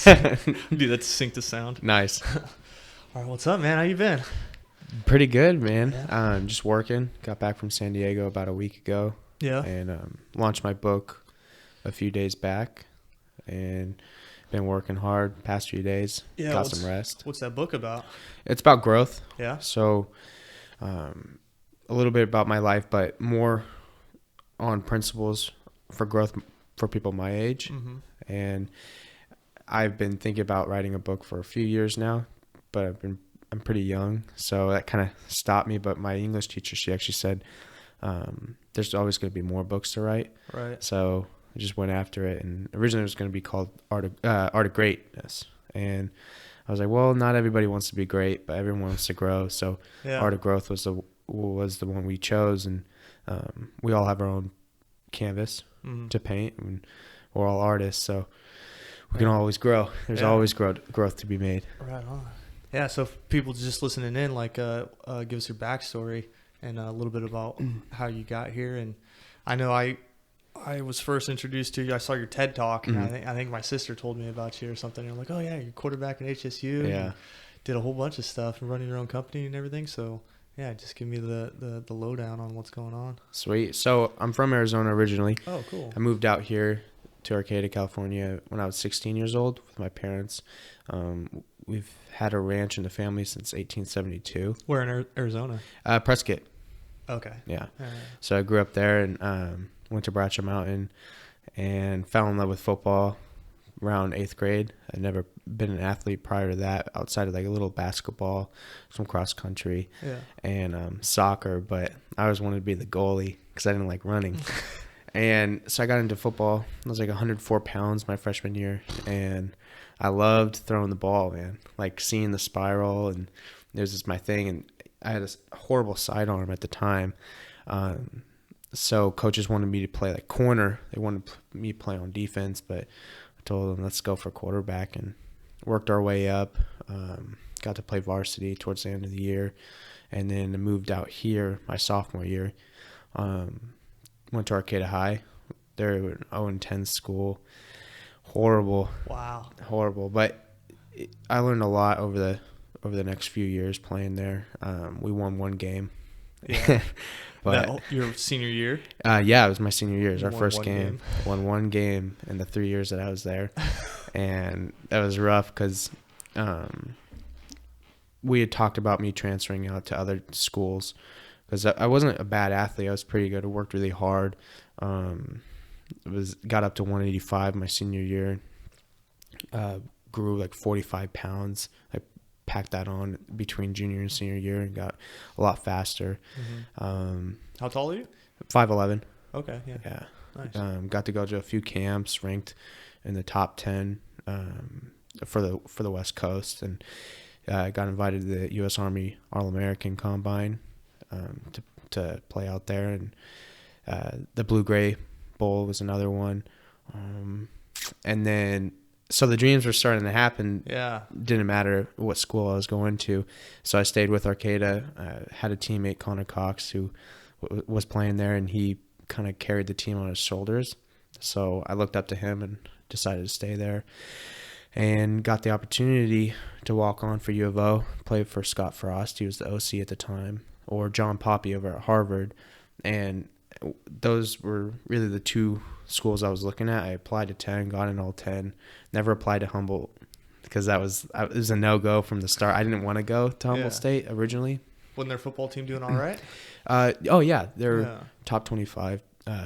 Do that to sync the sound. Nice. All right, what's up, man? How you been? Pretty good, man. Yeah. Just working. Got back from San Diego about a week ago. Yeah. And launched my book a few days back. And been working hard past few days. Yeah. Got some rest. What's that book about? It's about growth. Yeah. So a little bit about my life, but more on principles for growth for people my age. Mm-hmm. And I've been thinking about writing a book for a few years now, but I'm pretty young, so that kind of stopped me. But my English teacher, she actually said there's always going to be more books to write. Right. So I just went after it, and originally it was going to be called Art of Greatness. And I was like, well, not everybody wants to be great, but everyone wants to grow. So Yeah. Art of Growth was the one we chose, and we all have our own canvas to paint, and we're all artists, so we can always grow. There's always growth to be made. Right on. Yeah, so if people just listening in, like, give us your backstory and a little bit about how you got here. And I know I was first introduced to you. I saw your TED Talk, and I think my sister told me about you or something. And I'm like, oh yeah, you're quarterback at HSU. Yeah. And did a whole bunch of stuff and running your own company and everything. So yeah, just give me the lowdown on what's going on. Sweet. So I'm from Arizona originally. Oh, cool. I moved out here to Arcata, California when I was 16 years old with my parents. We've had a ranch in the family since 1872. Where in Arizona? Prescott. Okay. Yeah. All right. So I grew up there and went to Bratcha Mountain and fell in love with football around 8th grade. I'd never been an athlete prior to that outside of like a little basketball, some cross country, and soccer. But I always wanted to be the goalie because I didn't like running. And so I got into football. I was like 104 pounds my freshman year, and I loved throwing the ball, man. Like seeing the spiral, and it was just my thing. And I had a horrible sidearm at the time. So coaches wanted me to play like corner. They wanted me to play on defense, but I told them, let's go for quarterback, and worked our way up. Got to play varsity towards the end of the year, and then moved out here my sophomore year. Went to Arcata High. They're an 0-10 school. Horrible. Wow. Horrible. But I learned a lot over the next few years playing there. We won one game. Yeah. But your senior year? Yeah, it was my senior year. It was our Won first one game. Won one game in the 3 years that I was there. And that was rough because we had talked about me transferring out to other schools because I wasn't a bad athlete. I was pretty good. I worked really hard. Got up to 185 my senior year. Grew like 45 pounds. I packed that on between junior and senior year and got a lot faster. How tall are you? 5'11". Okay, yeah. Yeah. Nice. Got to go to a few camps, ranked in the top 10 for the West Coast, and got invited to the U.S. Army All-American Combine to play out there, and the Blue Gray Bowl was another one, and then so the dreams were starting to happen. Yeah. Didn't matter what school I was going to, so I stayed with Arcata. Had a teammate, Connor Cox, who was playing there, and he kind of carried the team on his shoulders. So I looked up to him and decided to stay there, and got the opportunity to walk on for U of O, play for Scott Frost. He was the OC at the time, or John Poppy over at Harvard. And those were really the two schools I was looking at. I applied to 10, got in all 10. Never applied to Humboldt because it was a no-go from the start. I didn't want to go to Humboldt State originally. Wasn't their football team doing all right? Oh, yeah. They're top 25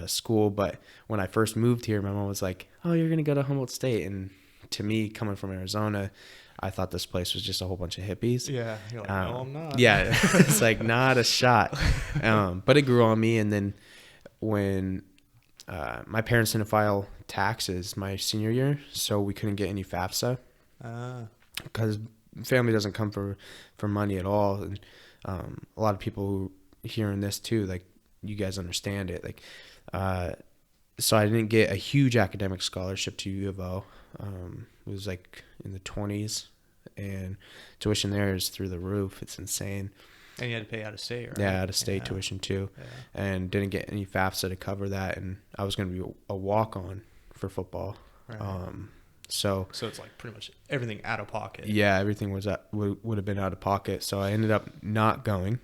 school. But when I first moved here, my mom was like, oh, you're going to go to Humboldt State. And to me, coming from Arizona, I thought this place was just a whole bunch of hippies. Yeah. You're like, no, I'm not. Yeah. It's like not a shot. But it grew on me. And then when my parents didn't file taxes my senior year, so we couldn't get any FAFSA because family doesn't come for money at all. And a lot of people who hearing this too, like, you guys understand it. Like, so I didn't get a huge academic scholarship to U of O. It was like in the 20s, and tuition there is through the roof. It's insane. And you had to pay out of state, right? Yeah, out of state tuition too, and didn't get any FAFSA to cover that. And I was going to be a walk-on for football. Right. So it's like pretty much everything out of pocket. yeah, everything would have been out of pocket. So I ended up not going.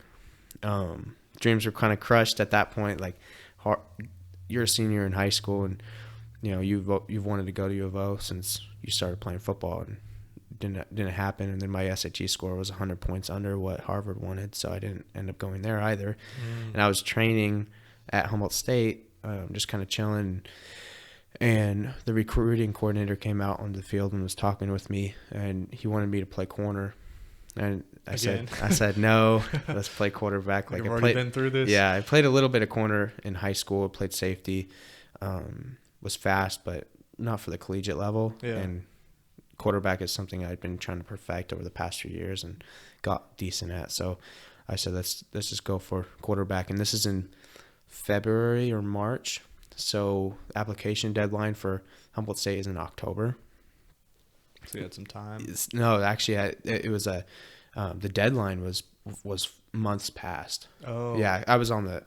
Dreams were kind of crushed at that point. Like, you're a senior in high school, and you know you've wanted to go to U of O since you started playing football, and didn't happen. And then my SAT score was 100 points under what Harvard wanted, so I didn't end up going there either. And I was training at Humboldt State, just kind of chilling. And the recruiting coordinator came out on the field and was talking with me, and he wanted me to play corner. And I said no, let's play quarterback. Like, I've already been through this. Yeah, I played a little bit of corner in high school. Played safety, was fast, but not for the collegiate level. Yeah. And quarterback is something I'd been trying to perfect over the past few years and got decent at. So I said, let's just go for quarterback. And this is in February or March. So application deadline for Humboldt State is in October. So you had some time. No, actually, it was the deadline was months past. Oh, yeah, I was on the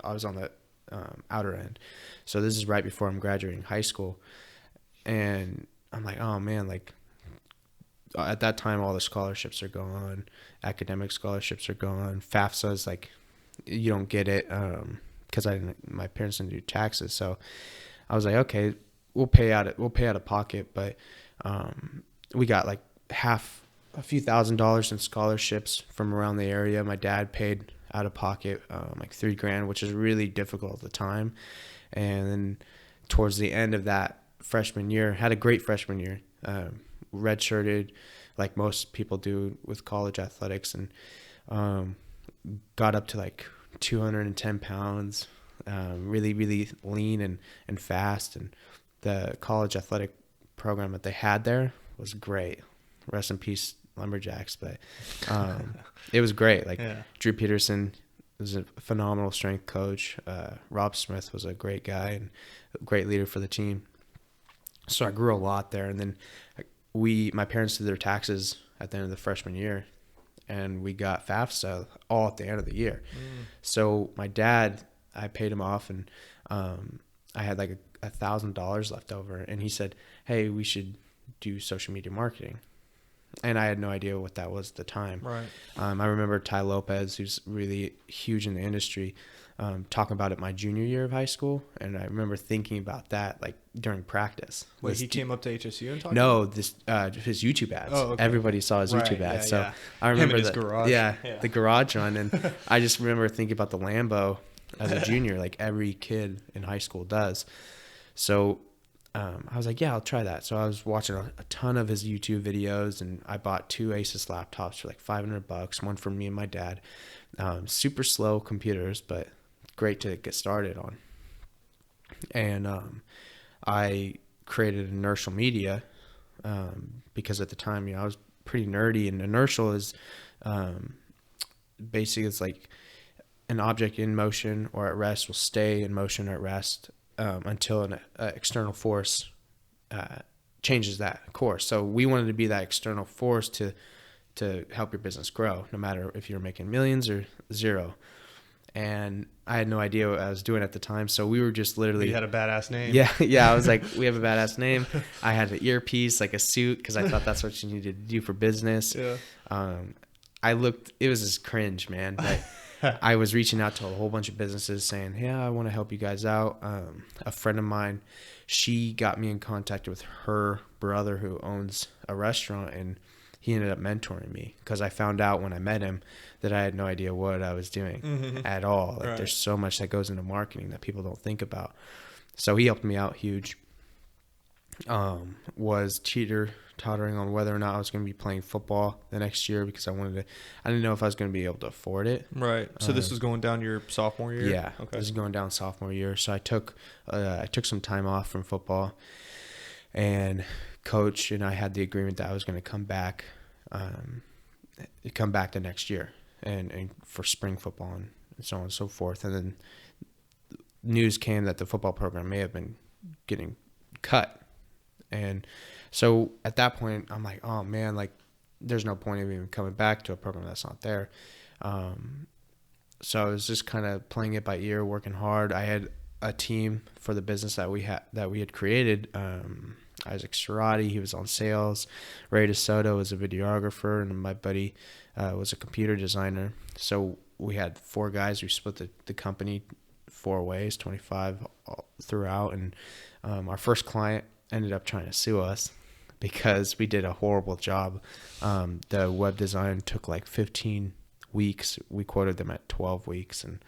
outer end. So this is right before I'm graduating high school, and I'm like, oh man, like at that time all the scholarships are gone, academic scholarships are gone. FAFSA is like you don't get it because my parents didn't do taxes. So I was like, okay, we'll pay out of pocket, but we got like a few $1,000s in scholarships from around the area. My dad paid out of pocket like $3,000, which is really difficult at the time. And then towards the end of that freshman year, had a great freshman year, redshirted like most people do with college athletics, and got up to like 210 pounds, really, really lean and fast. And the college athletic program that they had there was great. Rest in peace, Lumberjacks. But it was great. Like, yeah. Drew Peterson was a phenomenal strength coach. Rob Smith was a great guy and a great leader for the team. So I grew a lot there. And then my parents did their taxes at the end of the freshman year, and we got FAFSA all at the end of the year. So my dad, I paid him off, and I had like $1,000 left over, and he said, hey, we should do social media marketing. And I had no idea what that was at the time. Right. I remember Ty Lopez, who's really huge in the industry, talking about it my junior year of high school. And I remember thinking about that like during practice. Wait, he came up to HSU and talked? No, his YouTube ads. Oh, okay. Everybody saw his YouTube ads. Yeah, so I remember his garage. Yeah, the garage one. And I just remember thinking about the Lambo as a junior, like every kid in high school does. So I was like, yeah, I'll try that. So I was watching a ton of his YouTube videos, and I bought 2 Asus laptops for like $500, one for me and my dad. Super slow computers, but great to get started on. And I created Inertial Media because at the time, I was pretty nerdy, and inertial is basically it's like an object in motion or at rest will stay in motion or at rest until an external force changes that course. So we wanted to be that external force to help your business grow, no matter if you're making millions or zero. And I had no idea what I was doing at the time, so we were just literally... You had a badass name. Yeah. I was like, we have a badass name. I had an earpiece, like a suit, because I thought that's what you needed to do for business. Yeah. It was just cringe, man. Like, I was reaching out to a whole bunch of businesses saying, hey, I want to help you guys out. A friend of mine, she got me in contact with her brother who owns a restaurant, and he ended up mentoring me because I found out when I met him that I had no idea what I was doing at all. Like, there's so much that goes into marketing that people don't think about. So he helped me out huge. Was tottering on whether or not I was going to be playing football the next year because I didn't know if I was going to be able to afford it. Right. So this was going down your sophomore year? Yeah. Okay. This is going down sophomore year. So I took some time off from football, and coach and I had the agreement that I was going to come back the next year and for spring football and so on and so forth. And then news came that the football program may have been getting cut. And so at that point, I'm like, oh man, like there's no point of even coming back to a program that's not there. So I was just kind of playing it by ear, working hard. I had a team for the business that we had created, Isaac Serrati, he was on sales. Ray DeSoto was a videographer, and my buddy was a computer designer. So we had 4 guys. We split the company 4 ways, 25 throughout. And our first client ended up trying to sue us because we did a horrible job. The web design took like 15 weeks. We quoted them at 12 weeks. And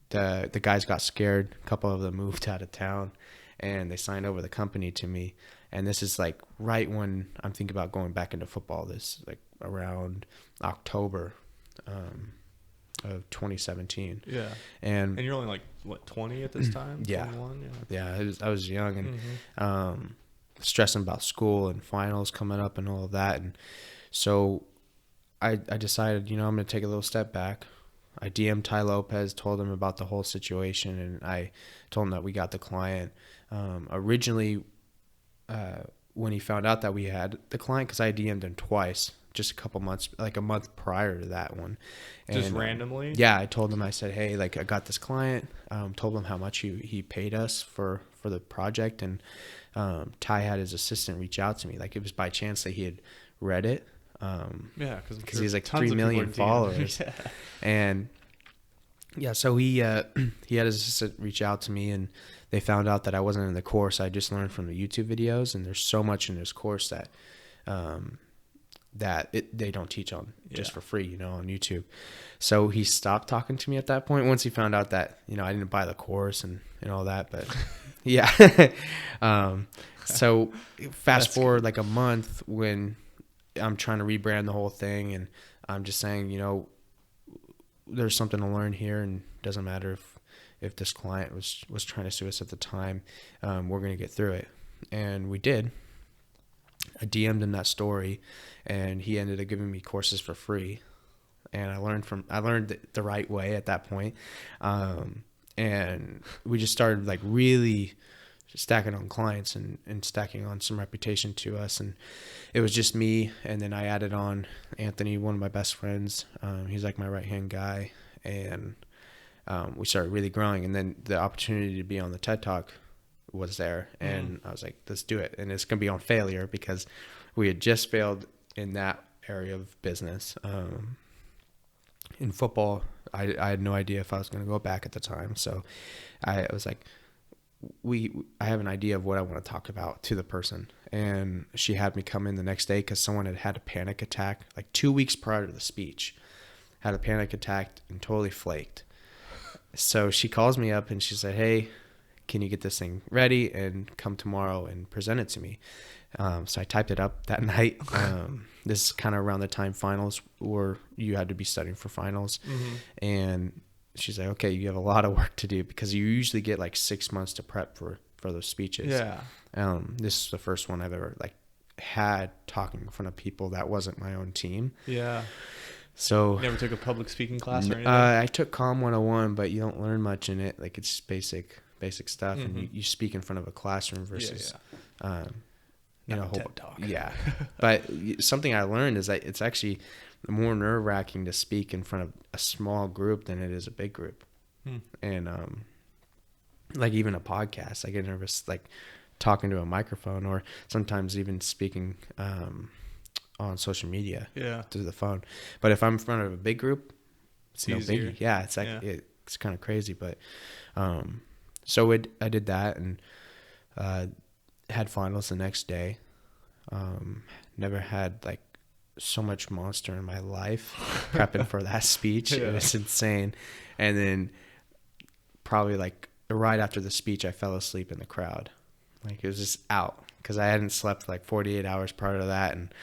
the guys got scared. A couple of them moved out of town, and they signed over the company to me. And this is like right when I'm thinking about going back into football. This like around October of 2017. Yeah. And you're only like what, 20 at this time? Yeah. 21? Yeah, I was young, and stressing about school and finals coming up and all of that. And so I decided, I'm going to take a little step back. I DM'd Ty Lopez, told him about the whole situation, and I told him that we got the client. Originally, when he found out that we had the client, because I DM'd him twice, just a couple months, like a month prior to that one. And, just randomly? Yeah, I told him, I said, hey, like I got this client, told him how much he paid us for the project. And Ty had his assistant reach out to me. Like it was by chance that he had read it. Yeah, because he's like 3 million followers. Yeah. And yeah, so he had his assistant reach out to me, and they found out that I wasn't in the course. I just learned from the YouTube videos, and there's so much in this course that they don't teach on just for free, on YouTube. So he stopped talking to me at that point once he found out that, I didn't buy the course and all that. But yeah. So fast forward like a month when I'm trying to rebrand the whole thing, and I'm just saying, there's something to learn here, and it doesn't matter if this client was trying to sue us at the time, we're going to get through it. And we did. I DM'd him that story, and he ended up giving me courses for free. And I learned the right way at that point. And we just started like really stacking on clients and stacking on some reputation to us. And it was just me. And then I added on Anthony, one of my best friends. He's like my right-hand guy. And we started really growing. And then the opportunity to be on the TED Talk was there. And I was like, let's do it. And it's going to be on failure because we had just failed in that area of business. In football, I had no idea if I was going to go back at the time. So I was like, I have an idea of what I want to talk about to the person. And she had me come in the next day because someone had a panic attack like 2 weeks prior to the speech, had a panic attack and totally flaked. So she calls me up and she said, hey, can you get this thing ready and come tomorrow and present it to me? So I typed it up that night. This is kind of around the time finals, or you had to be studying for finals. And she's like, okay, you have a lot of work to do because you usually get like 6 months to prep for those speeches. Yeah. This is the first one I've ever like had talking in front of people that wasn't my own team. Yeah. So you never took a public speaking class or anything? I took Comm 101, but you don't learn much in it. Like it's just basic stuff, and you speak in front of a classroom versus TED Talk. Yeah. But something I learned is that it's actually more nerve-wracking to speak in front of a small group than it is a big group. And like even a podcast, I get nervous like talking to a microphone, or sometimes even speaking on social media through the phone. But if I'm in front of a big group, it's no biggie. Yeah, it's like it's kind of crazy. But so I did that, and had finals the next day. Never had like so much monster in my life prepping for that speech. It was insane. And then probably like right after the speech, I fell asleep in the crowd. Like it was just out because I hadn't slept for like 48 hours prior to that. And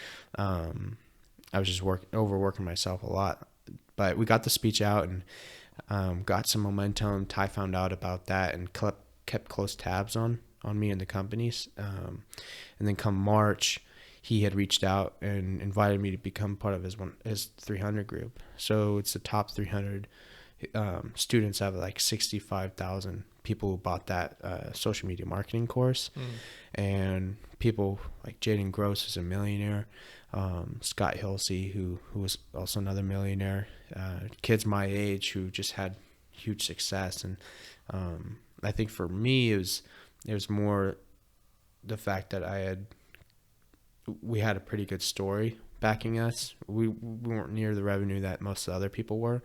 I was just overworking myself a lot. But we got the speech out and got some momentum. Ty found out about that and kept close tabs on me and the companies. And then come March, he had reached out and invited me to become part of his 300 group. So it's the top 300 students out of like 65,000 people who bought that social media marketing course. And people like Jaden Gross is a millionaire. Scott Hilsey, who was also another millionaire. Kids my age who just had huge success. And I think for me, it was more the fact that we had a pretty good story backing us. We weren't near the revenue that most of the other people were,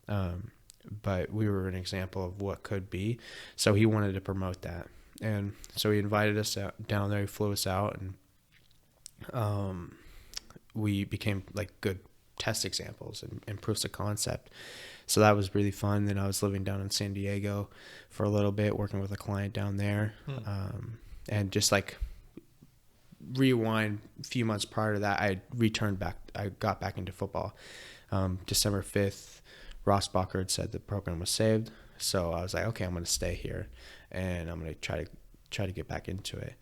but we were an example of what could be. So he wanted to promote that, and so he invited us down there. He flew us out, and we became like good test examples and proofs of concept. So that was really fun. Then I was living down in San Diego for a little bit, working with a client down there, and just like rewind a few months prior to that, I got back into football. December 5th, Rossbacher had said the program was saved. So I was like, okay, I'm going to stay here and I'm going to try to get back into it.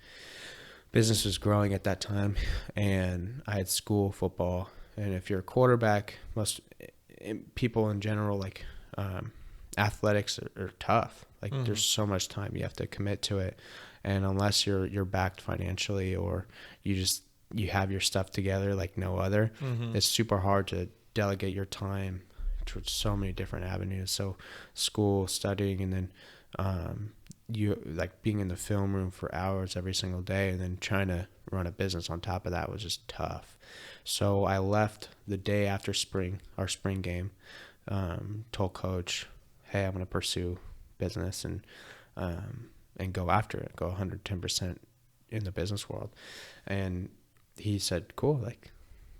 Business was growing at that time, and I had school, football, and if you're a quarterback, most people in general, like athletics are tough. Like there's so much time you have to commit to it, and unless you're backed financially or you have your stuff together like no other, it's super hard to delegate your time towards so many different avenues. So school, studying, and then you like being in the film room for hours every single day, and then trying to run a business on top of that was just tough. So I left the day after our spring game, told coach, hey, I'm going to pursue business and go after it, go 110% in the business world. And he said, cool, like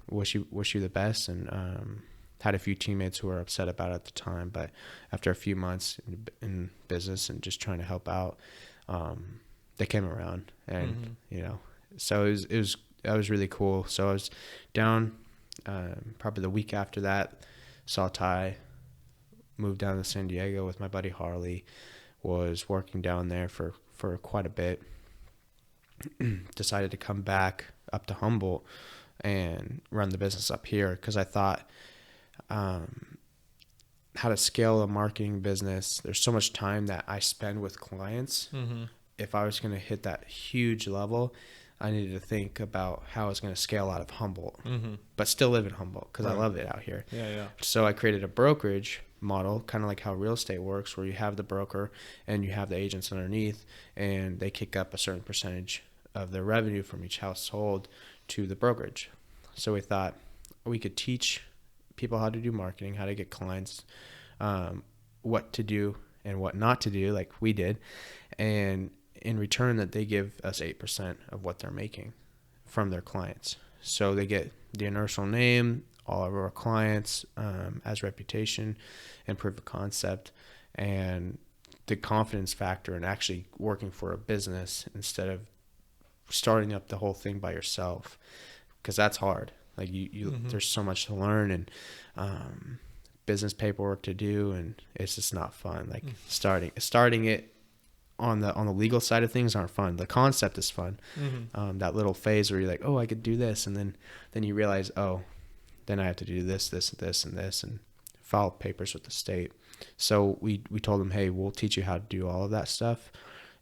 wish you the best. And had a few teammates who were upset about it at the time, but after a few months in business and just trying to help out, they came around, and so that was really cool. So I was down probably the week after that, saw Ty, moved down to San Diego with my buddy Harley, was working down there for quite a bit, decided to come back up to Humboldt and run the business up here, because I thought how to scale a marketing business. There's so much time that I spend with clients. If I was going to hit that huge level, I needed to think about how I was going to scale out of Humboldt, but still live in Humboldt because I love it out here. Yeah. So I created a brokerage model, kind of like how real estate works, where you have the broker and you have the agents underneath, and they kick up a certain percentage of their revenue from each household to the brokerage. So we thought we could teach people how to do marketing, how to get clients, what to do and what not to do, like we did, and in return that they give us 8% of what they're making from their clients. So they get the inertial name, all of our clients as reputation and proof of concept, and the confidence factor in actually working for a business instead of starting up the whole thing by yourself, because that's hard. Like you there's so much to learn, and business paperwork to do, and it's just not fun. Like starting it on the legal side of things aren't fun. The concept is fun. That little phase where you're like, oh, I could do this, and then you realize, oh, then I have to do this, and file papers with the state. So we told them, hey, we'll teach you how to do all of that stuff,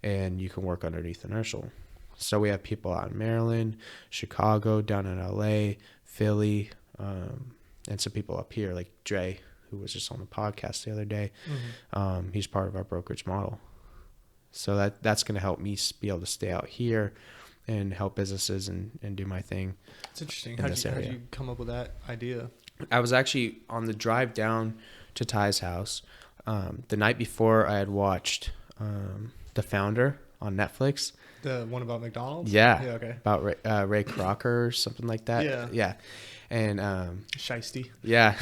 and you can work underneath inertial. So we have people out in Maryland, Chicago, down in LA, Philly, and some people up here like Dre, who was just on the podcast the other day. He's part of our brokerage model. So that's going to help me be able to stay out here and help businesses and do my thing. It's interesting. How'd you come up with that idea? I was actually on the drive down to Ty's house. The night before, I had watched The Founder on Netflix. The one about McDonald's? Yeah. Yeah, okay. About Ray Crocker or something like that. Yeah. And Shiesty. Yeah.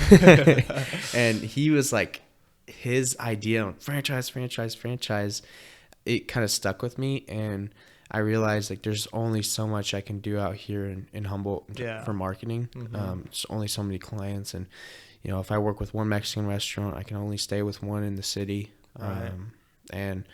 And he was like, his idea on franchise, it kind of stuck with me, and I realized like there's only so much I can do out here in Humboldt for marketing. There's only so many clients, and if I work with one Mexican restaurant, I can only stay with one in the city. Right. And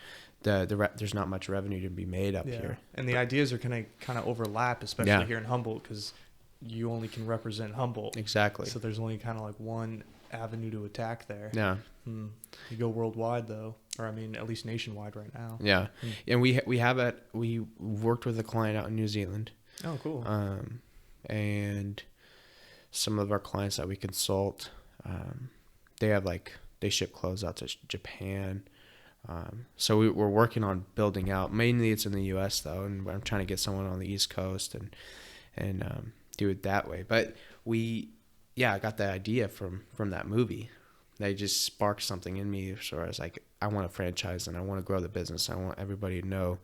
there's not much revenue to be made up here. And the ideas are kind of overlap, especially here in Humboldt, because you only can represent Humboldt. Exactly. So there's only kind of like one avenue to attack there. Yeah. You go worldwide though, or I mean at least nationwide right now. Yeah. And we worked with a client out in New Zealand. Oh, cool. And some of our clients that we consult, they ship clothes out to Japan, So we're working on building out. Mainly it's in the U.S. though, and I'm trying to get someone on the East Coast and do it that way. But I got the idea from that movie. They just sparked something in me. So I was like, I want a franchise and I want to grow the business. I want everybody to know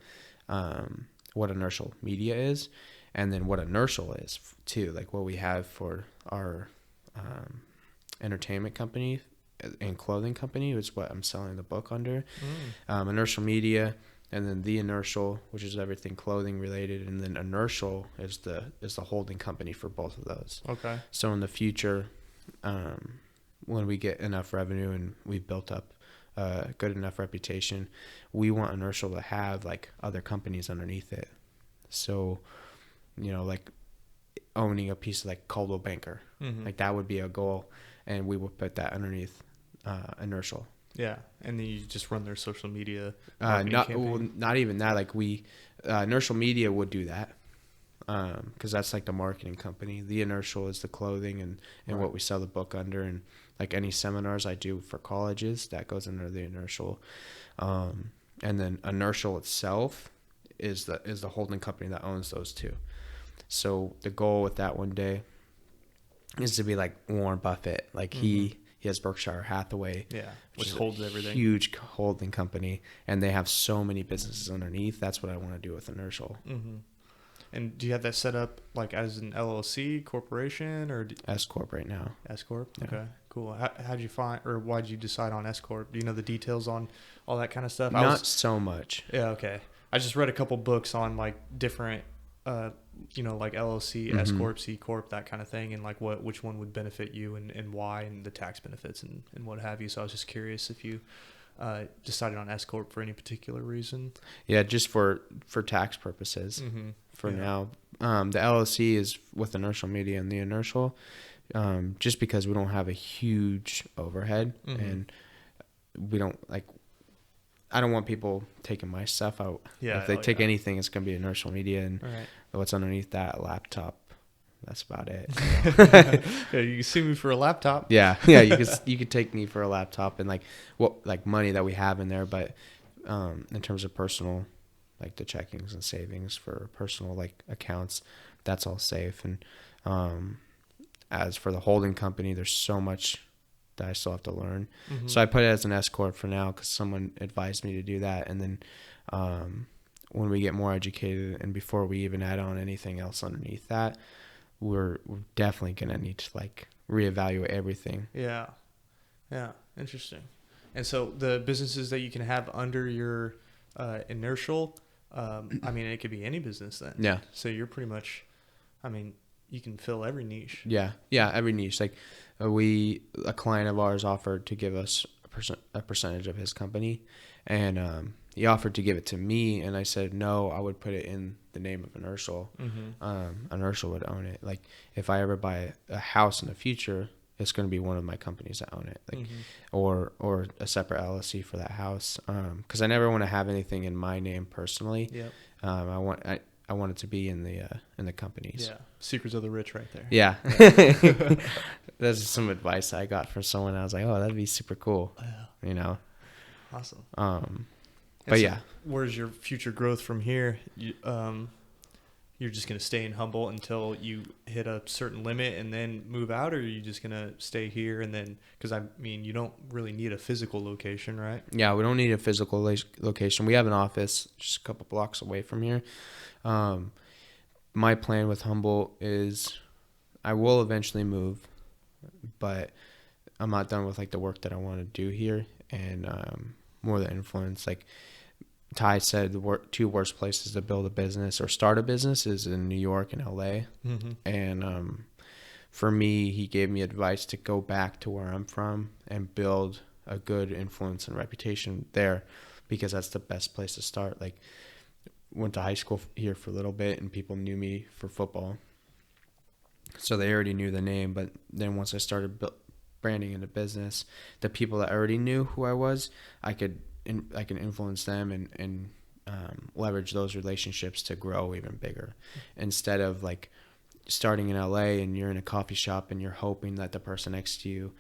what inertial media is, and then what inertial is too. Like what we have for our entertainment company and clothing company is what I'm selling the book under. Inertial media, and then the inertial, which is everything clothing related, and then inertial is the holding company for both of those. Okay. So in the future, when we get enough revenue and we've built up a good enough reputation, we want inertial to have like other companies underneath it. So, like owning a piece of like Coldwell Banker, like that would be a goal, and we would put that underneath inertial. Yeah, and then you just run their social media. Not even that. Like inertial media would do that, because that's like the marketing company. The inertial is the clothing and right. What we sell the book under, and like any seminars I do for colleges, that goes under the inertial. And then inertial itself is the holding company that owns those two. So the goal with that one day is to be like Warren Buffett. Like he has Berkshire Hathaway, which holds everything. Huge holding company, and they have so many businesses underneath. That's what I want to do with inertial. And do you have that set up like as an LLC corporation or S corp right now? S corp. Yeah. Okay, cool. How'd you find, or why'd you decide on S corp? Do you know the details on all that kind of stuff? Not so much. Yeah. Okay. I just read a couple books on like different, like LLC, S corp, C corp, that kind of thing, and like which one would benefit you and why, and the tax benefits and what have you. So I was just curious if you decided on S corp for any particular reason. Yeah, just for tax purposes. For now, the LLC is with inertial media and the inertial, just because we don't have a huge overhead, and we don't like. I don't want people taking my stuff out. Yeah, if they take anything, it's gonna be inertial media, and what's underneath that laptop. That's about it. Yeah, you can sue me for a laptop. Yeah. You could take me for a laptop and like money that we have in there, but in terms of personal, like the checkings and savings for personal like accounts, that's all safe. And as for the holding company, there's so much that I still have to learn. So I put it as an S corp for now because someone advised me to do that. And then when we get more educated and before we even add on anything else underneath that, we're definitely gonna need to like reevaluate everything. Yeah, interesting. And so the businesses that you can have under your inertial, I mean, it could be any business then. Yeah. So you're pretty much, I mean, you can fill every niche. Yeah, every niche. Like a client of ours offered to give us a percentage of his company, and he offered to give it to me, and I said no. I would put it in the name of inertial. Inertial would own it. Like if I ever buy a house in the future, it's going to be one of my companies that own it, like or a separate LLC for that house. Because I never want to have anything in my name personally. Yep. I want it to be in the companies. Yeah, secrets of the rich, right there. Yeah. That's some advice I got from someone. I was like, oh, that'd be super cool. Yeah. Awesome. But so yeah, where's your future growth from here? You're just gonna stay in Humboldt until you hit a certain limit and then move out, or are you just gonna stay here and then? Because I mean, you don't really need a physical location, right? Yeah, we don't need a physical location. We have an office just a couple blocks away from here. My plan with Humboldt is I will eventually move, but I'm not done with like the work that I want to do here, and more the influence. Like Ty said, the two worst places to build a business or start a business is in New York and LA. And for me, he gave me advice to go back to where I'm from and build a good influence and reputation there, because that's the best place to start. Like, went to high school here for a little bit and people knew me for football, so they already knew the name. But then once I started branding into business, the people that already knew who I was, I can influence them and leverage those relationships to grow even bigger, instead of like starting in LA and you're in a coffee shop and you're hoping that the person next to you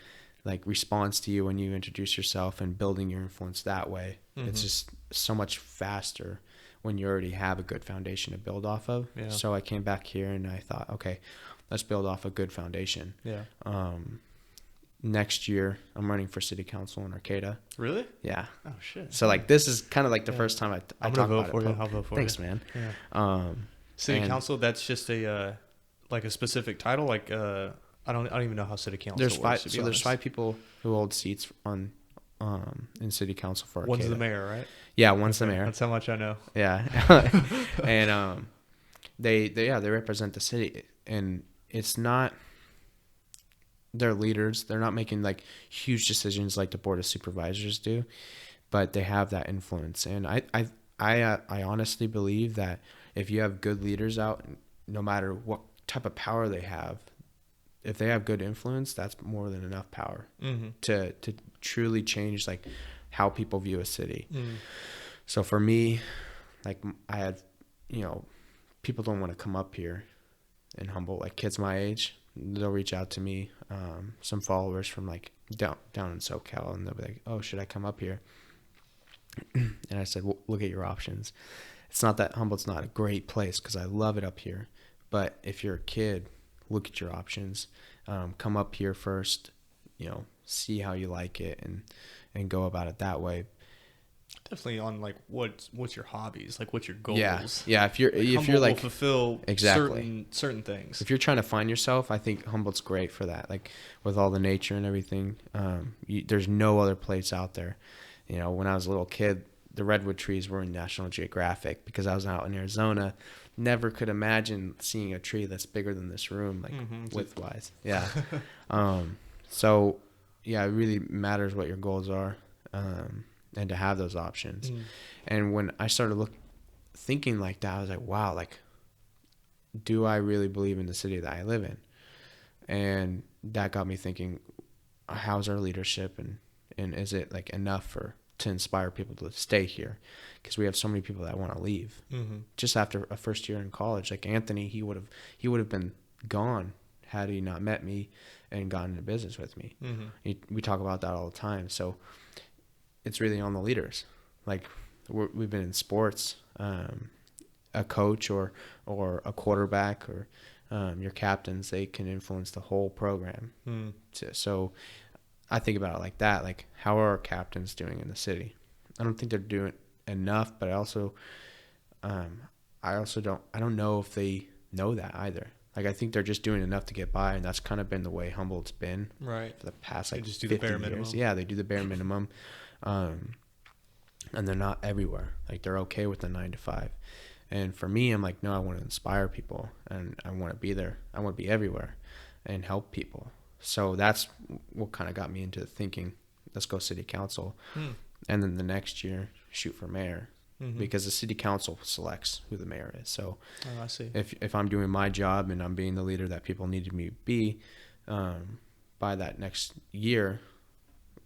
like responds to you when you introduce yourself and building your influence that way. Mm-hmm. It's just so much faster when you already have a good foundation to build off of. Yeah. So I came back here and I thought, okay, let's build off a good foundation. Yeah. Next year I'm running for city council in Arcata. Really? Yeah. Oh shit. So like this is kind of like the first time I I'm talk gonna vote about for it. you. I'll vote for Thanks, you. man. Yeah. City council. That's just a like a specific title. Like I don't even know how city council there's works. five. So there's 5 people who hold seats on in city council for Arcata. One's the mayor, right? Yeah, one's the mayor. That's how much I know. Yeah. And they represent the city, and it's not they're leaders. They're not making like huge decisions like the board of supervisors do, but they have that influence. And I honestly believe that if you have good leaders out, no matter what type of power they have, if they have good influence, that's more than enough power to truly change like how people view a city. So for me, like I had, people don't want to come up here in Humboldt, like kids my age, they'll reach out to me, some followers from like down in SoCal, and they'll be like, oh, should I come up here? And I said, well, look at your options. It's not that Humboldt's not a great place, because I love it up here, but if you're a kid, look at your options. Come up here first, see how you like it, and go about it that way. Definitely on like what's your hobbies, like what's your goals. Yeah. If you're like will fulfill exactly certain things. If you're trying to find yourself, I think Humboldt's great for that. Like with all the nature and everything, there's no other place out there. When I was a little kid, the redwood trees were in National Geographic because I was out in Arizona. Never could imagine seeing a tree that's bigger than this room, like width-wise. Yeah. So yeah, it really matters what your goals are. And to have those options. And when I started thinking like that, I was like, wow, like, do I really believe in the city that I live in? And that got me thinking, how's our leadership, and is it like enough to inspire people to stay here? Because we have so many people that want to leave. Just after a first year in college, like Anthony, he would have been gone had he not met me and gotten into business with me. We talk about that all the time. So it's really on the leaders. Like we've been in sports, a coach or a quarterback or your captains, they can influence the whole program. So I think about it like that. Like, how are our captains doing in the city? I don't think they're doing enough, but I don't know if they know that either. Like, I think they're just doing enough to get by, and that's kind of been the way Humboldt's been for the past like 50 years. Yeah, they do the bare minimum. And they're not everywhere. Like, they're okay with the 9 to 5. And for me, I'm like, no, I want to inspire people, and I want to be there. I want to be everywhere and help people. So that's what kind of got me into thinking, let's go city council. And then the next year, shoot for mayor, because the city council selects who the mayor is. So I see. If I'm doing my job and I'm being the leader that people needed me to be, by that next year,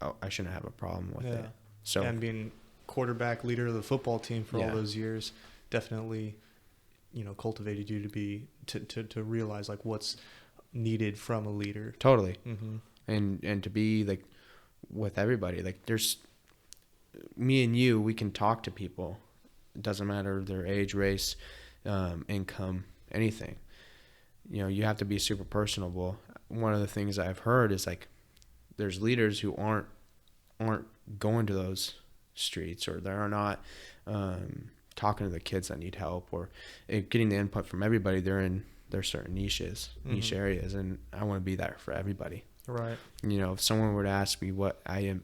I shouldn't have a problem with it. So, and being quarterback, leader of the football team for all those years definitely, cultivated you to be to realize like what's needed from a leader. Totally. And to be like with everybody, like there's me and you, we can talk to people. It doesn't matter their age, race, income, anything. You have to be super personable. One of the things I've heard is like there's leaders who aren't going to those streets, or they're not talking to the kids that need help, or getting the input from everybody. They're in their certain niche areas, and I want to be there for everybody. Right. If someone were to ask me what I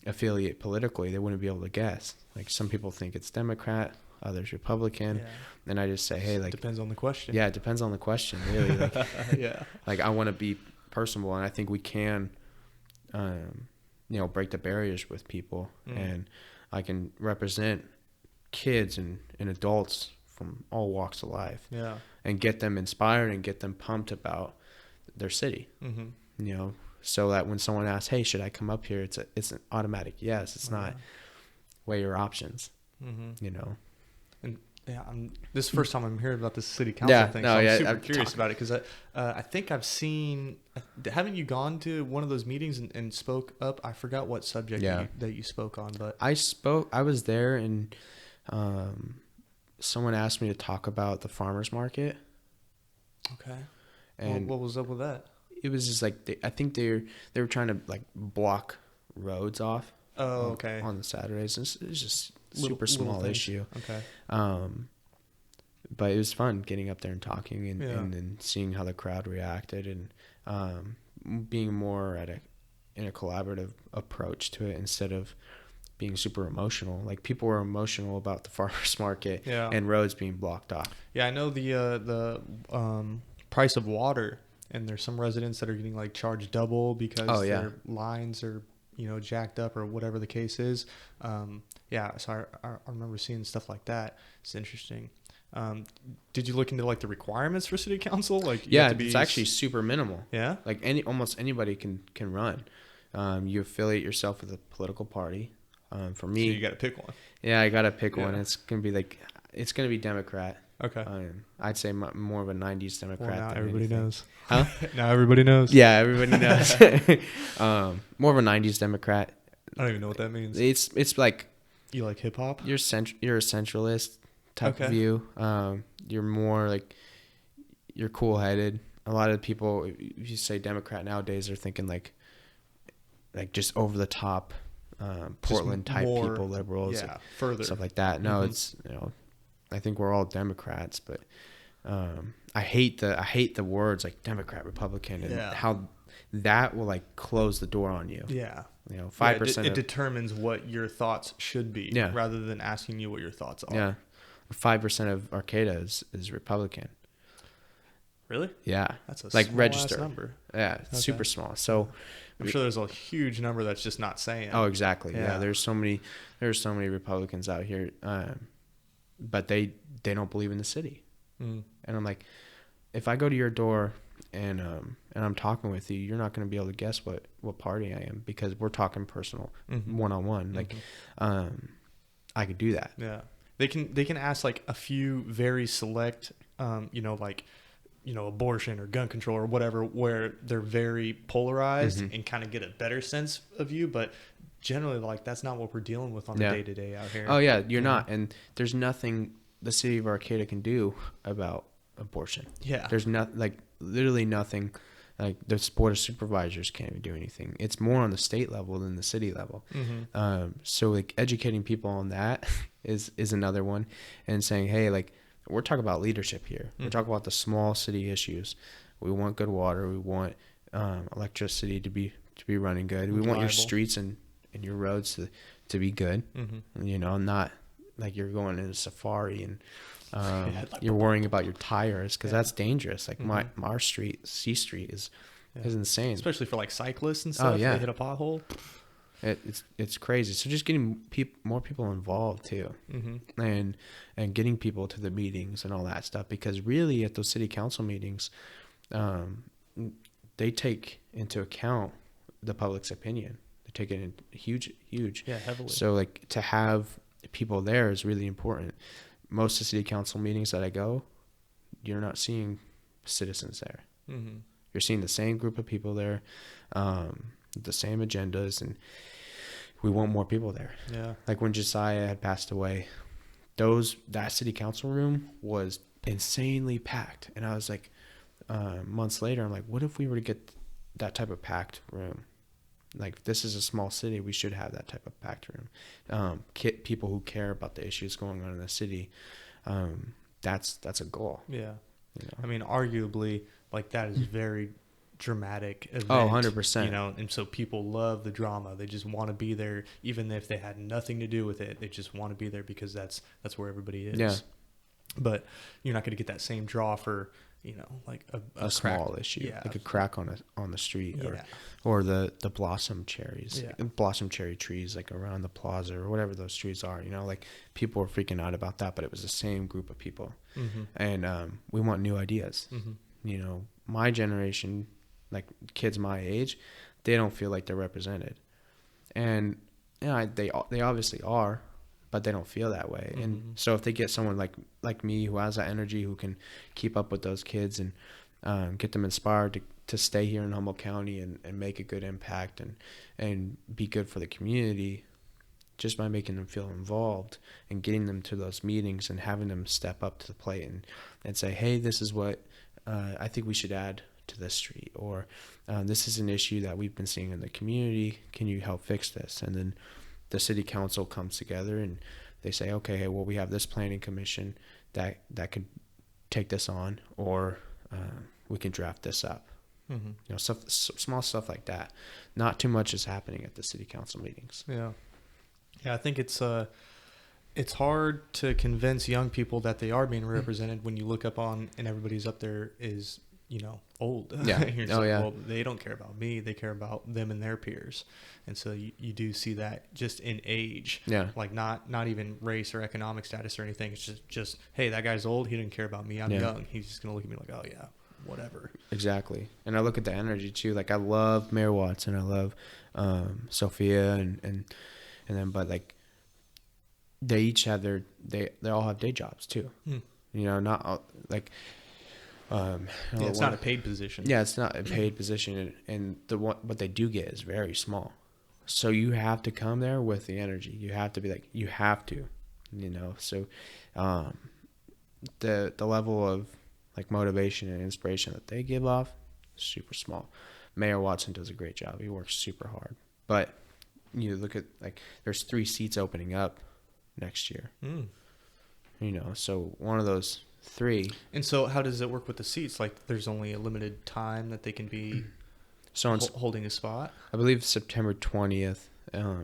affiliate politically, they wouldn't be able to guess. Like, some people think it's Democrat, others Republican, and I just say, hey, like, depends on the question. Yeah, it depends on the question, really. Like, like, I want to be personable, and I think we can break the barriers with people, and I can represent kids and adults from all walks of life, and get them inspired and get them pumped about their city. So that when someone asks, hey, should I come up here, it's an automatic yes. It's not weigh your options. And this is the first time I'm hearing about this city council thing, so I'm super curious about it, because I think I've seen Haven't you gone to one of those meetings and spoke up? I forgot what subject that you spoke on, but I was there, and someone asked me to talk about the farmers market. Okay. And what was up with that? It was just like I think they were trying to like block roads off. Oh, okay. On the Saturdays, it's just super small issue. Okay. But it was fun getting up there and talking and then seeing how the crowd reacted, and being more in a collaborative approach to it instead of being super emotional. Like, people were emotional about the farmers market and roads being blocked off. Yeah, I know the price of water, and there's some residents that are getting like charged double because their lines are jacked up or whatever the case is. So I remember seeing stuff like that. It's interesting. Did you look into like the requirements for city council? Like, it's actually super minimal. Yeah, like almost anybody can run. You affiliate yourself with a political party. For me, so you got to pick one. Yeah, I got to pick one. It's gonna be Democrat. Okay. I'd say more of a 90s Democrat. Well, now than everybody anything. knows. Huh? Now everybody knows. Yeah, everybody knows. More of a 90s Democrat. I don't even know what that means. It's like, you like hip hop? You're a centralist type of view. You're more like, you're cool-headed. A lot of people, if you say Democrat nowadays, are thinking like just over the top, Portland type people, liberals, further stuff like that. No, it's I think we're all Democrats, but I hate the words like Democrat, Republican, and how that will like close the door on you. Yeah. 5%. It determines what your thoughts should be, rather than asking you what your thoughts are. Yeah. 5% of Arcata is Republican. Really? Yeah. That's a like small registered number. Yeah, super small. So I'm sure there's a huge number that's just not saying. Oh, exactly. Yeah. There's so many Republicans out here, but they don't believe in the city. And I'm like, if I go to your door and I'm talking with you, you're not going to be able to guess what party I am, because we're talking personal, one-on-one. Like, I could do that. Yeah. They can ask like a few very select, abortion or gun control or whatever, where they're very polarized and kind of get a better sense of you. But generally, like, that's not what we're dealing with on the day-to-day out here. Oh, yeah, you're not. And there's nothing the city of Arcata can do about abortion. Yeah. There's literally nothing. Like, the board of supervisors can't even do anything. It's more on the state level than the city level. So like educating people on that is another one, and saying, hey, like, we're talking about leadership here. We're talking about the small city issues. We want good water. We want electricity to be running good. We want your streets and your roads to be good. Not like you're going in a safari and you're worrying about your tires, because that's dangerous. Like our street, C Street, is insane, especially for like cyclists and stuff. They hit a pothole. It's crazy. So just getting more people involved too, and getting people to the meetings and all that stuff, because really at those city council meetings, they take into account the public's opinion. They take it in huge, heavily. So like, to have people there is really important. Most of the city council meetings that I go, you're not seeing citizens there. You're seeing the same group of people there, the same agendas, and we want more people there. Yeah. Like when Josiah had passed away, that city council room was insanely packed, and I was like, months later, I'm like, what if we were to get that type of packed room? Like, this is a small city, we should have that type of packed room. People who care about the issues going on in the city. That's a goal. Yeah. I mean, arguably, like, that is very dramatic event. Oh, 100%. And so people love the drama. They just want to be there, even if they had nothing to do with it. They just want to be there because that's where everybody is. Yeah. But you're not going to get that same draw for, like a small issue, like a crack on the street, or the blossom cherries, blossom cherry trees, like around the plaza or whatever those trees are. Like, people were freaking out about that, but it was the same group of people, and we want new ideas. My generation, like kids my age, they don't feel like they're represented, and they obviously are, but they don't feel that way. And so if they get someone like me who has that energy, who can keep up with those kids and get them inspired to stay here in Humboldt County and make a good impact and be good for the community, just by making them feel involved and getting them to those meetings and having them step up to the plate and say, hey, this is what I think we should add to this street, or this is an issue that we've been seeing in the community. Can you help fix this? And then the city council comes together and they say, okay, hey, well, we have this planning commission that could take this on, or we can draft this up. Small stuff like that. Not too much is happening at the city council meetings. Yeah, I think it's hard to convince young people that they are being represented when you look up on and everybody's up there is old. Yeah. You're just well, they don't care about me, they care about them and their peers. And so you do see that just in age. Yeah. Like not even race or economic status or anything. It's just hey, that guy's old, he didn't care about me, I'm young, he's just gonna look at me like, oh yeah, whatever. Exactly. And I look at the energy too. Like I love Mayor Watts and I love Sophia and then, but like they each have they all have day jobs too. Not all, like it's not a paid position. Yeah, it's not a paid position, and what they do get is very small. So you have to come there with the energy. You have to be like, you have to, So the level of like motivation and inspiration that they give off is super small. Mayor Watson does a great job. He works super hard. But you look at like there's 3 seats opening up next year. So one of those 3. And so how does it work with the seats? Like there's only a limited time that they can be holding a spot? I believe September 20th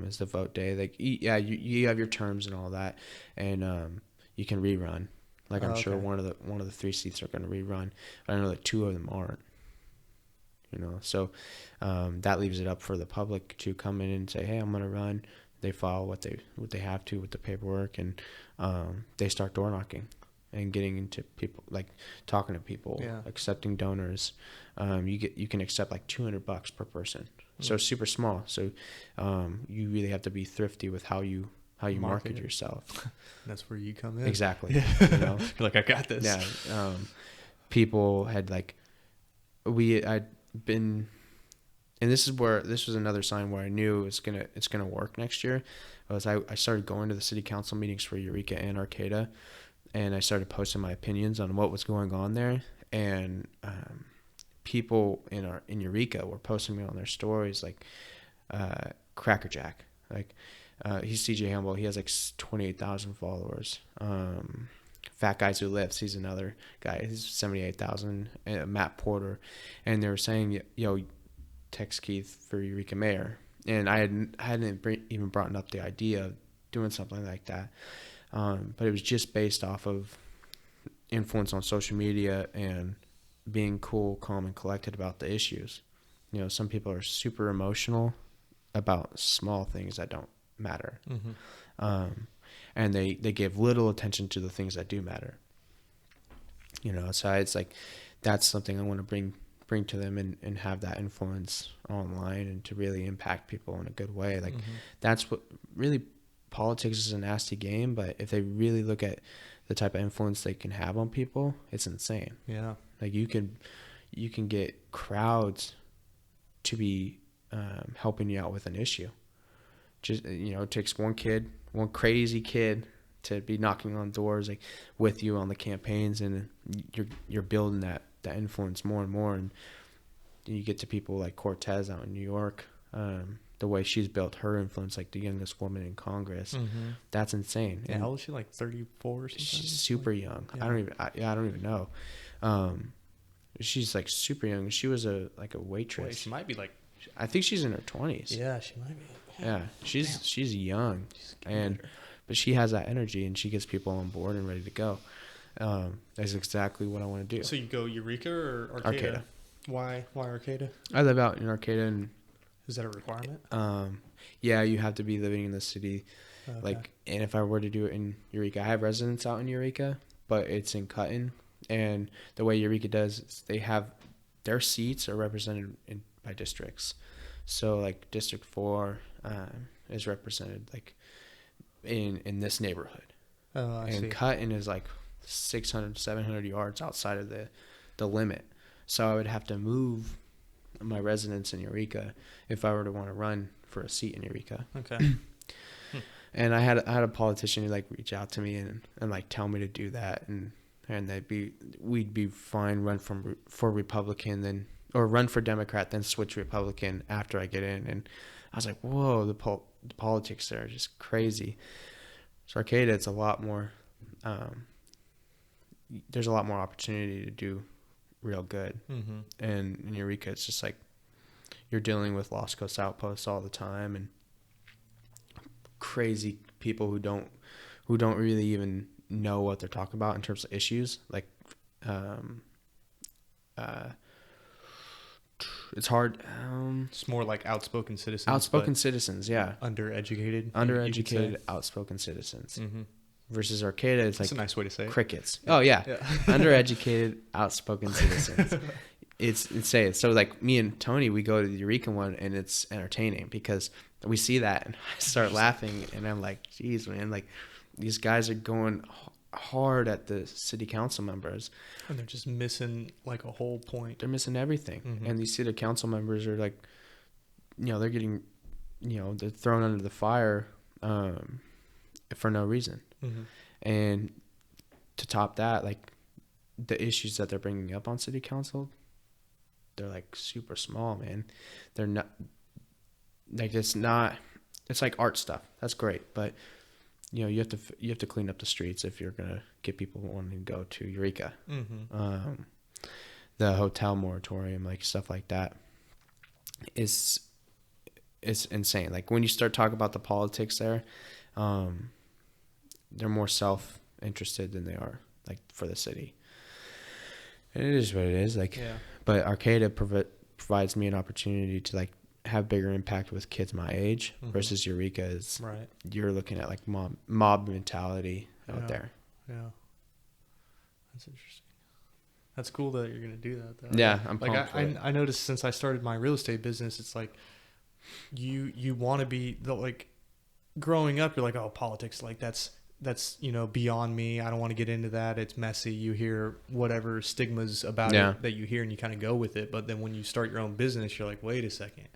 is the vote day. Like you have your terms and all that, and you can rerun. Like I'm sure one of the 3 seats are going to rerun, but I know that 2 of them aren't. So that leaves it up for the public to come in and say, hey, I'm going to run. They file what they have to with the paperwork, and they start door knocking and getting into people, like talking to people, accepting donors. You can accept like $200 per person. So it's super small. So you really have to be thrifty with how you market yourself. That's where you come in. Exactly. You're like, I got this. Yeah. People had like, I'd been, and this was another sign where I knew it's gonna work next year. I started going to the city council meetings for Eureka and Arcata, and I started posting my opinions on what was going on there. And people in Eureka were posting me on their stories like Cracker Jack, like he's CJ Humboldt. He has like 28,000 followers. Fat Guys Who Lifts, he's another guy. He's 78,000. Matt Porter, and they were saying, yo, Tex Keith for Eureka Mayor, and I hadn't even brought up the idea of doing something like that, but it was just based off of influence on social media and being cool, calm, and collected about the issues. Some people are super emotional about small things that don't matter, and they give little attention to the things that do matter. So it's like that's something I want to bring to them and have that influence online and to really impact people in a good way. Like that's what really, politics is a nasty game, but if they really look at the type of influence they can have on people, it's insane. Yeah. Like you can get crowds to be helping you out with an issue. Just, it takes one crazy kid to be knocking on doors like with you on the campaigns, and you're building that influence more and more, and you get to people like Cortez out in New York, the way she's built her influence, like the youngest woman in Congress. That's insane. Yeah, how old is she? Like 34 or something? She's super young. Yeah. I don't even know. She's like super young. She was a waitress. Wait, she might be like, I think she's in her 20s. Yeah, she might be. Yeah, she's young, but she has that energy, and she gets people on board and ready to go. That's exactly what I want to do. So you go Eureka or Arcata? Why Arcata? I live out in Arcata, and is that a requirement? Yeah, you have to be living in the city. Okay. Like, and if I were to do it in Eureka, I have residents out in Eureka, but it's in Cutton, and the way Eureka does is they have their seats are represented by districts. So like District 4 is represented like in this neighborhood. Oh, I see. And Cutton is like 600, 700 yards outside of the limit. So I would have to move my residence in Eureka if I were to want to run for a seat in Eureka. Okay. And I had a politician who like reach out to me and like tell me to do that, and we'd be fine, run for Republican, then or run for Democrat, then switch Republican after I get in. And I was like, whoa, the politics there are just crazy. So Arcata, it's a lot more. There's a lot more opportunity to do real good, and in Eureka, it's just like you're dealing with Lost Coast outposts all the time and crazy people who don't really even know what they're talking about in terms of issues. Like, it's hard. It's more like outspoken citizens. Outspoken citizens, yeah. Undereducated, outspoken citizens. Versus Arcata, it's like that's a nice way to say it. Crickets. Oh yeah, undereducated, outspoken citizens. It's insane. So like me and Tony, we go to the Eureka one, and it's entertaining because we see that, and I start laughing, and I'm like, geez, man, like these guys are going hard at the city council members, and they're just missing like a whole point. They're missing everything, and these city council members are like, they're getting, they're thrown under the fire for no reason. And to top that, like the issues that they're bringing up on city council, they're like super small, man. They're not like, it's like art stuff. That's great, but you have to clean up the streets if you're gonna get people wanting to go to Eureka. The hotel moratorium, like stuff like that, is insane. Like when you start talking about the politics there, they're more self-interested than they are like for the city. And it is what it is. Like, but Arcata provides me an opportunity to like have bigger impact with kids my age versus Eureka is you're looking at like mob mentality out there. Yeah, that's interesting. That's cool that you're gonna do that though. Yeah, I'm pumped like for it. I noticed since I started my real estate business, it's like you want to be like growing up. You're like, oh, politics, like that's beyond me. I don't want to get into that. It's messy. You hear whatever stigmas about it that you hear, and you kind of go with it. But then when you start your own business, you're like, wait a second.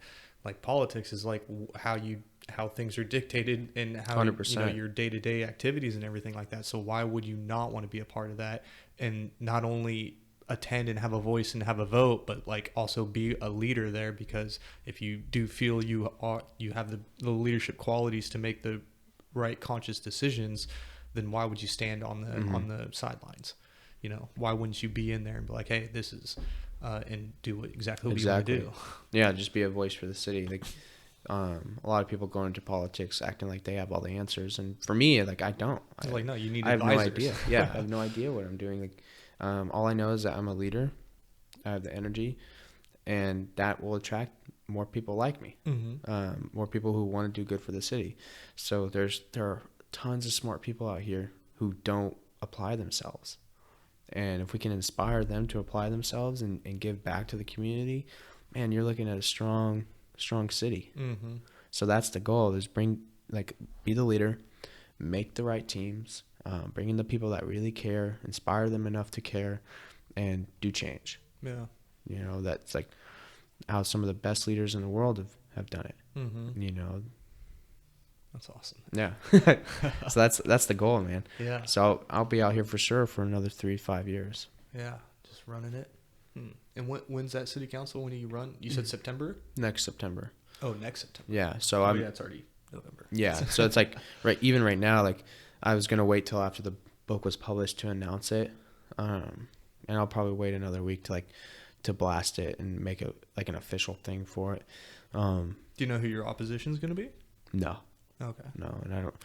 Like politics is like how things are dictated and how 100%. Your day-to-day activities and everything like that. So why would you not want to be a part of that and not only attend and have a voice and have a vote, but like also be a leader there? Because if you do feel you have the leadership qualities to make the right conscious decisions, then why would you stand on the sidelines? Why wouldn't you be in there and be like, hey, this is and do exactly what you want to do? Yeah, just be a voice for the city. Like a lot of people go into politics acting like they have all the answers, and for me, like I don't. No, you need I have advisors. no idea. Yeah, I have no idea what I'm doing. Like all I know is that I'm a leader. I have the energy, and that will attract more people like me, more people who want to do good for the city. So there are tons of smart people out here who don't apply themselves, and if we can inspire them to apply themselves and give back to the community, man, you're looking at a strong city. So that's the goal: is be the leader, make the right teams, bring in the people that really care, inspire them enough to care, and do change. Yeah, that's like how some of the best leaders in the world have done it. That's awesome. Yeah. So that's the goal, man. Yeah. So I'll be out here for sure for another 3 to 5 years. Yeah, just running it. And when's that city council? When do you run? You said September? Next September. Oh, next September. Yeah. So it's already November. Yeah. So it's like right now, like I was gonna wait till after the book was published to announce it, and I'll probably wait another week to blast it and make it like an official thing for it. Do you know who your opposition is going to be? No. Okay. No, and I don't.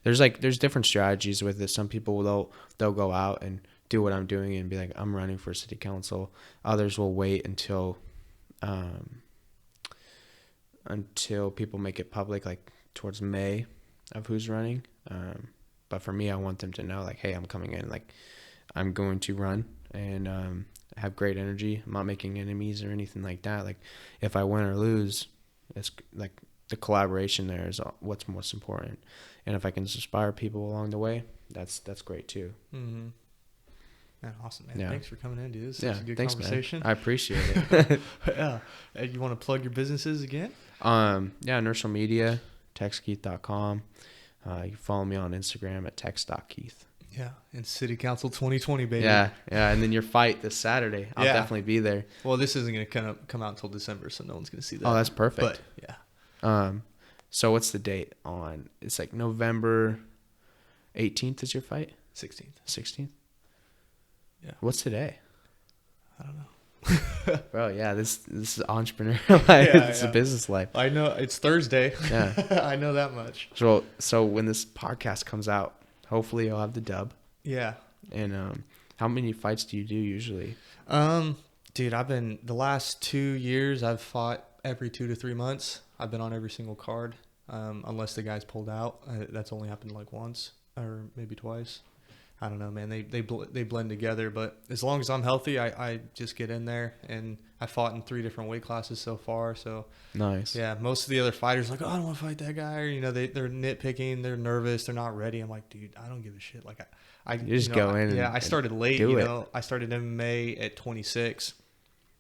There's different strategies with it. Some people they'll go out and do what I'm doing and be like, I'm running for city council. Others will wait until people make it public, like towards May, of who's running. But for me, I want them to know, like, hey, I'm coming in. Like, I'm going to run and have great energy. I'm not making enemies or anything like that. Like, if I win or lose, it's like the collaboration there is what's most important. And if I can inspire people along the way, that's great too. Man, awesome, man. Yeah. Thanks for coming in, dude. This is Yeah, such a good thanks, conversation. man. I appreciate it. Yeah. You want to plug your businesses again? Yeah, inertial media, texkeith.com. You can follow me on Instagram at tex.keith. Yeah. And City Council 2020, baby. Yeah, and then your fight this Saturday. I'll definitely be there. Well, this isn't going to come out until December, so no one's going to see that. Oh, that's perfect. But, yeah. So what's the date on? It's like November 18th is your fight? 16th? Yeah. What's today? I don't know. Bro, yeah, this is entrepreneur life. It's a business life. I know. It's Thursday. Yeah. I know that much. So when this podcast comes out, hopefully you'll have the dub. Yeah. And how many fights do you do usually? Dude, the last 2 years, I've fought every 2 to 3 months. I've been on every single card, unless the guy's pulled out. That's only happened like once or maybe twice. I don't know, man. They blend together, but as long as I'm healthy, I just get in there. And I fought in 3 different weight classes so far. So Nice. yeah, most of the other fighters are like, oh, I don't want to fight that guy, or they're nitpicking, they're nervous, they're not ready. I'm like, dude, I don't give a shit. Like I You just go in. I started late. Do it. I started MMA at 26,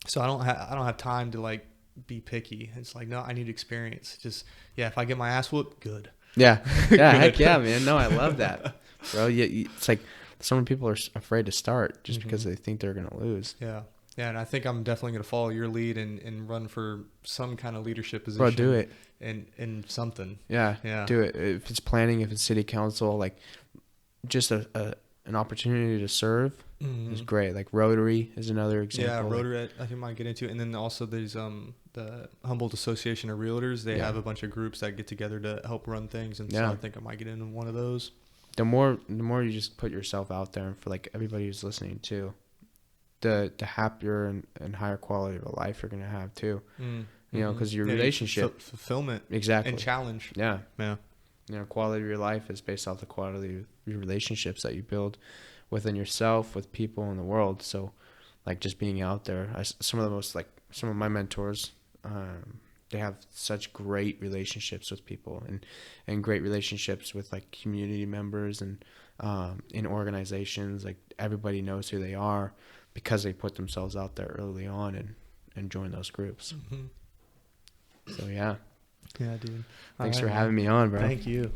so I don't have time to like be picky. It's like, no, I need experience. Just if I get my ass whooped, good. Yeah. Yeah. Heck yeah, man. No, I love that, bro. It's like so many people are afraid to start just because they think they're gonna lose. Yeah. Yeah, and I think I'm definitely gonna follow your lead and run for some kind of leadership position. Bro, do it. And something. Yeah. Yeah. Do it. If it's planning, if it's city council, like just an opportunity to serve is great. Like Rotary is another example. Yeah, Rotary I think I might get into, and then also there's the Humboldt Association of Realtors. They have a bunch of groups that get together to help run things, and so I think I might get into one of those. The more you just put yourself out there, and for like everybody who's listening too, the happier and higher quality of a life you're gonna have too. You know, because your relationship fulfillment exactly and challenge. Yeah. You know, quality of your life is based off the quality of your relationships that you build within yourself, with people in the world. So like just being out there, some of my mentors, they have such great relationships with people and great relationships with like community members and in organizations. Like everybody knows who they are because they put themselves out there early on and join those groups. So yeah, dude. Thanks for having me on, bro. Thank you.